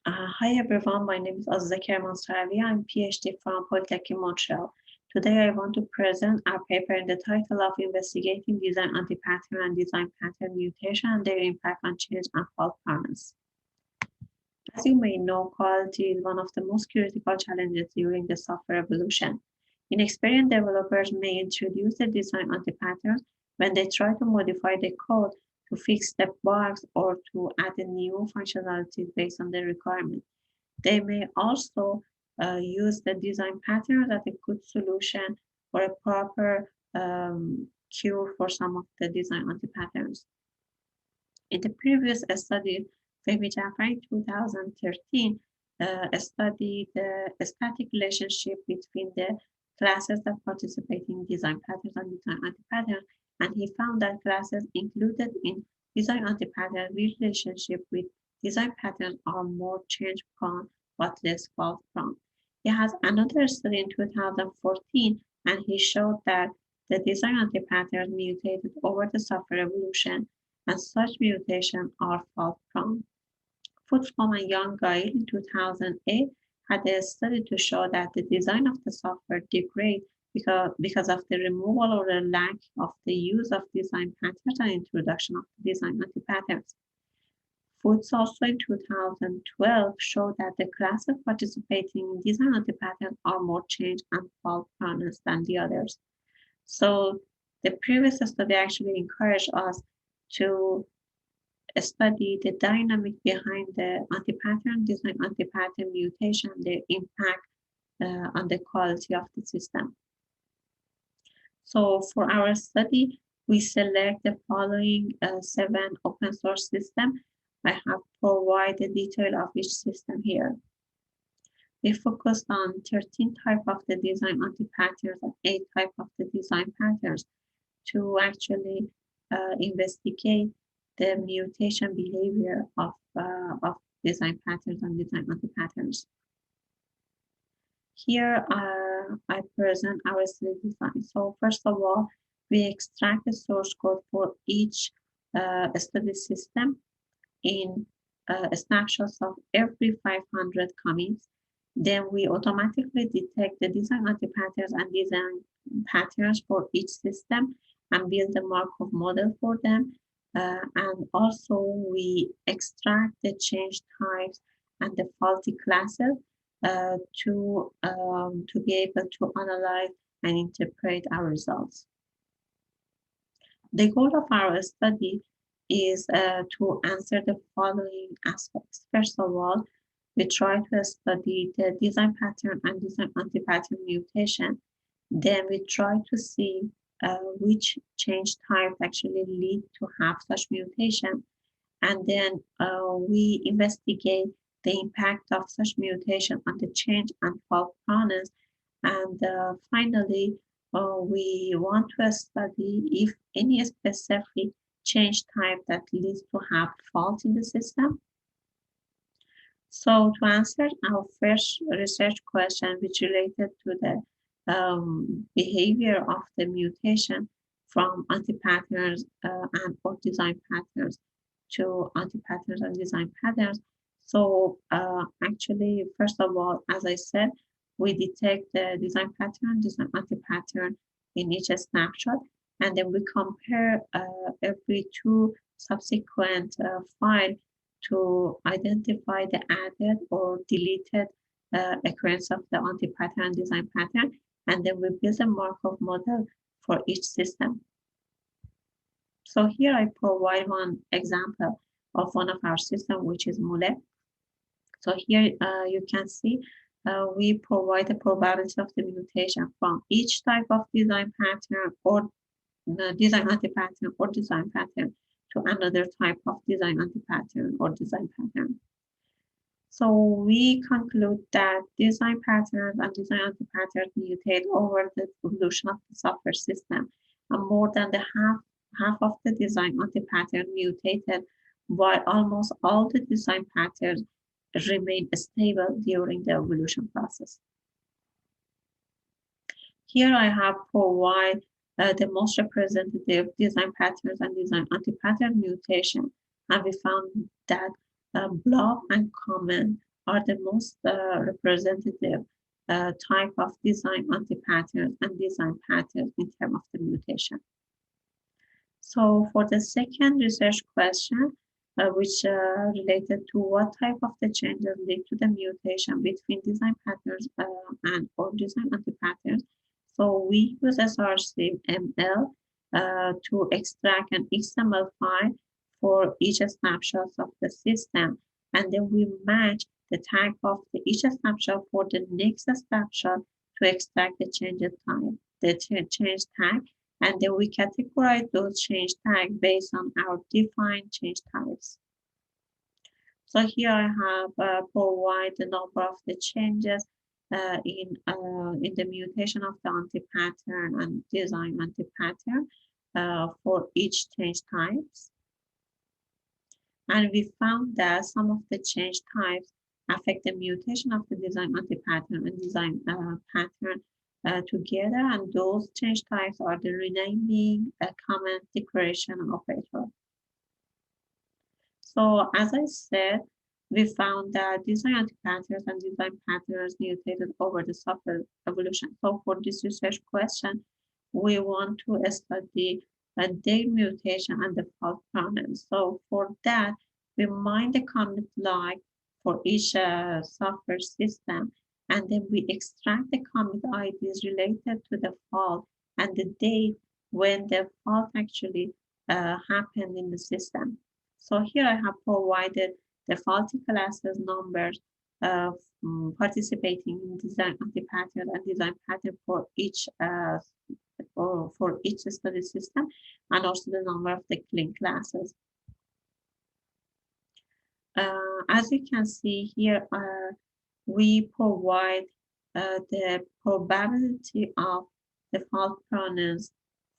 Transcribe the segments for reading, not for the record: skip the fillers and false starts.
Hi everyone, my name is Kermansaravi. I'm PhD from Polytechnique, Montreal. Today I want to present our paper in the title of Investigating Design Anti-Pattern and Design Pattern Mutation and their impact on change and fault-proneness. As you may know, quality is one of the most critical challenges during the software evolution. Inexperienced developers may introduce the design anti-patterns when they try to modify the code to fix the bugs or to add a new functionalities based on the requirement. They may also use the design pattern as a good solution or a proper cure for some of the design anti-patterns. In the previous study, Fehmi Jaafar in 2013 studied the static relationship between the classes that participate in design patterns and design anti-patterns, and he found that classes included in design anti-pattern relationship with design patterns are more change-prone but less fault-prone. He has another study in 2014, and he showed that the design anti-patterns mutated over the software evolution and such mutations are fault-prone. Foutse and Yann-Gaël in 2008 had a study to show that the design of the software degrades because of the removal or the lack of the use of design patterns and introduction of design anti-patterns. Foutse also in 2012 showed that the classes participating in design anti-patterns are more change and fault-proneness than the others. So the previous study actually encouraged us to study the dynamic behind the anti-pattern design, anti-pattern mutation, the impact on the quality of the system. So for our study, we select the following 7 open source systems. I have provided detail of each system here. We focused on 13 types of the design anti-patterns and 8 types of the design patterns to actually investigate the mutation behavior of design patterns and design anti-patterns. Here I present our study design. So first of all, we extract the source code for each study system in snapshots of every 500 commits. Then we automatically detect the design anti-patterns and design patterns for each system and build the Markov model for them. And also we extract the change types and the faulty classes to be able to analyze and interpret our results. The goal of our study is to answer the following aspects. First of all, we try to study the design pattern and design anti-pattern mutation. Then we try to see which change types actually lead to have such mutation. And then we investigate the impact of such mutation on the change and fault-proneness. And finally, we want to study if any specific change type that leads to have fault in the system. So to answer our first research question, which related to the behavior of the mutation from anti-patterns and or design patterns to anti-patterns and design patterns. So actually, first of all, as I said, we detect the design pattern, design anti-pattern in each snapshot, and then we compare every 2 subsequent files to identify the added or deleted occurrence of the anti-pattern and design pattern, and then we build a Markov model for each system. So here I provide one example of one of our systems, which is Montre. So here you can see we provide the probability of the mutation from each type of design pattern or design anti-pattern or design pattern to another type of design anti-pattern or design pattern. So we conclude that design patterns and design anti-patterns mutate over the evolution of the software system, and more than the half of the design anti-pattern mutated, while almost all the design patterns remain stable during the evolution process. Here I have provided the most representative design patterns and design anti-pattern mutation, and we found that blob and Khomh are the most representative type of design anti-patterns and design patterns in terms of the mutation. So for the second research question, which related to what type of the changes lead to the mutation between design patterns and or design anti-patterns. So we use SRC-ML to extract an XML file for each snapshot of the system, and then we match the tag of each snapshot for the next snapshot to extract the change time, the change tag, and then we categorize those change tags based on our defined change types. So here I have provided the number of the changes in the mutation of the anti-pattern and design anti-pattern for each change types. And we found that some of the change types affect the mutation of the design anti-pattern and design pattern together, and those change types are the renaming, comment, declaration, and operator. So as I said, we found that design anti-patterns and design patterns mutated over the software evolution. So for this research question, we want to study their mutation and the fault-proneness. So for that, we mine the commit log for each software system, and then we extract the commit IDs related to the fault and the date when the fault actually happened in the system. So here I have provided the faulty classes numbers participating in design anti-pattern and design pattern for each study system, and also the number of the clean classes. As you can see here, we provide the probability of the fault-proneness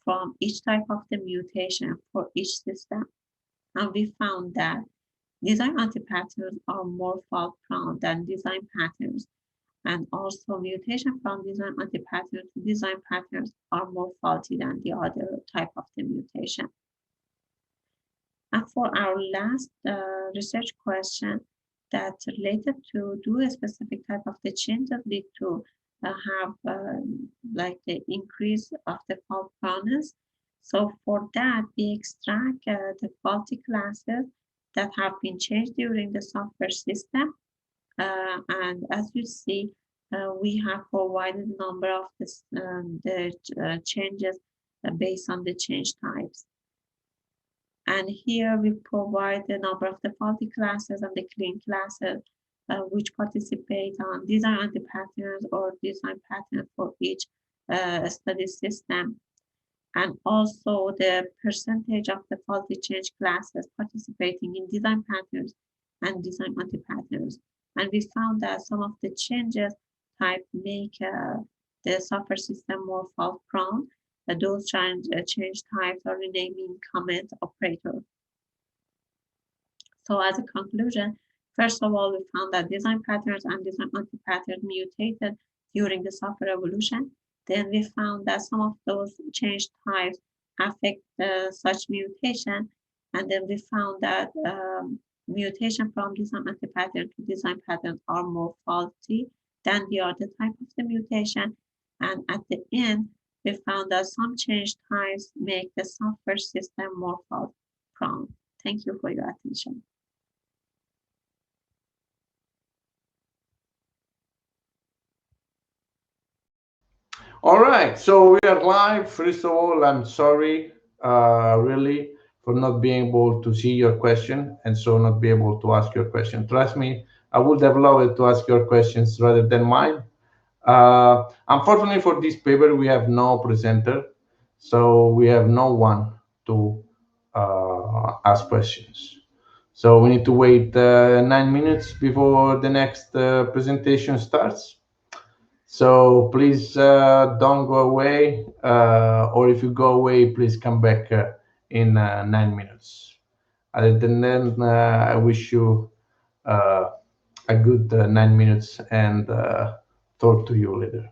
from each type of the mutation for each system. And we found that design anti-patterns are more fault-prone than design patterns. And also mutation from design anti-patterns to design patterns are more faulty than the other type of the mutation. And for our last research question that's related to do a specific type of the changes lead to have like the increase of the fault-proneness. So for that, we extract the faulty classes that have been changed during the software system. And as you see, we have provided a number of the changes based on the change types. And here we provide the number of the faulty classes and the clean classes which participate on design anti-patterns or design patterns for each study system. And also the percentage of the faulty change classes participating in design patterns and design anti-patterns. And we found that some of the changes type make the software system more fault-prone. Those change types are renaming, comment, operator. So as a conclusion, first of all, we found that design patterns and design anti-patterns mutated during the software evolution. Then we found that some of those change types affect such mutation. And then we found that mutation from design anti-pattern to design pattern are more faulty than the other type of the mutation. And at the end, we found that some change types make the software system more fault-prone. Thank you for your attention. All right, so we are live. First of all, I'm sorry, really, for not being able to see your question and so not be able to ask your question. Trust me, I would have loved to ask your questions rather than mine. Unfortunately for this paper, we have no presenter, so we have no one to ask questions. So we need to wait 9 minutes before the next presentation starts. So please don't go away, or if you go away, please come back in 9 minutes. Other than that, I wish you a good 9 minutes and talk to you later.